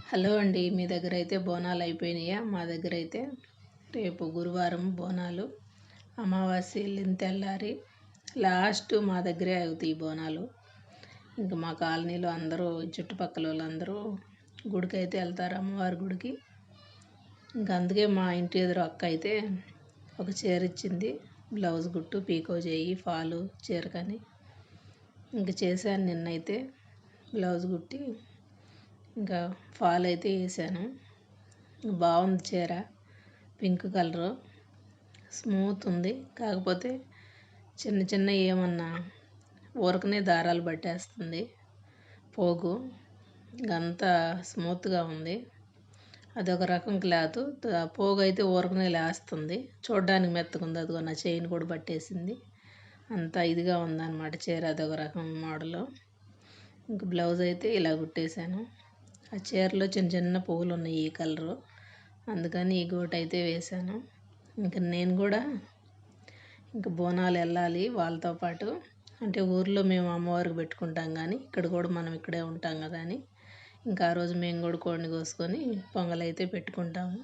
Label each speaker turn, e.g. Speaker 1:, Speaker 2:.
Speaker 1: Hello అండి, మీ దగ్గర అయితే బోనాలు అయిపోయినాయా? మా దగ్గర అయితే రేపు గురువారం బోనాలు. అమావాస్య వెళ్ళిన తెల్లారి లాస్ట్ మా దగ్గరే అవుతాయి ఈ బోనాలు. ఇంకా మా కాలనీలో అందరూ, చుట్టుపక్కల వాళ్ళందరూ గుడికి అయితే వెళ్తారు, అమ్మవారి గుడికి. ఇంకా అందుకే మా ఇంటి ఎదురు అక్క అయితే ఒక చీర ఇచ్చింది, బ్లౌజ్ గుట్టు పీకో చేయి ఫాలు చీరకని. ఇంక చేశాను నిన్నైతే బ్లౌజ్ కుట్టి, ఇంకా ఫాల్ అయితే వేసాను. బాగుంది చీర, పింక్ కలరు, స్మూత్ ఉంది. కాకపోతే చిన్న చిన్న ఏమన్నా ఊరకనే దారాలు పట్టేస్తుంది పోగు. ఇంకంతా స్మూత్గా ఉంది. అదొక రకం క్లాత్. పోగు అయితే ఊరకనే లేస్తుంది, చూడడానికి మెత్తగా ఉంది. అదిగో నా చైన్ కూడా పట్టేసింది. అంతా ఇదిగా ఉందన్నమాట చీర, అదొక రకం మోడలు. ఇంక బ్లౌజ్ అయితే ఇలా కుట్టేశాను. ఆ చీరలో చిన్న చిన్న పువ్వులు ఉన్నాయి ఈ కలరు, అందుకని ఈ గోటు అయితే వేశాను. ఇంకా నేను కూడా ఇంకా బోనాలు వెళ్ళాలి వాళ్ళతో పాటు. అంటే ఊర్లో మేము అమ్మవారికి పెట్టుకుంటాం, కానీ ఇక్కడ కూడా మనం ఇక్కడే ఉంటాం కదా అని ఇంకా ఆ రోజు మేము కూడా కోడిని కోసుకొని పొంగల్ అయితే పెట్టుకుంటాము.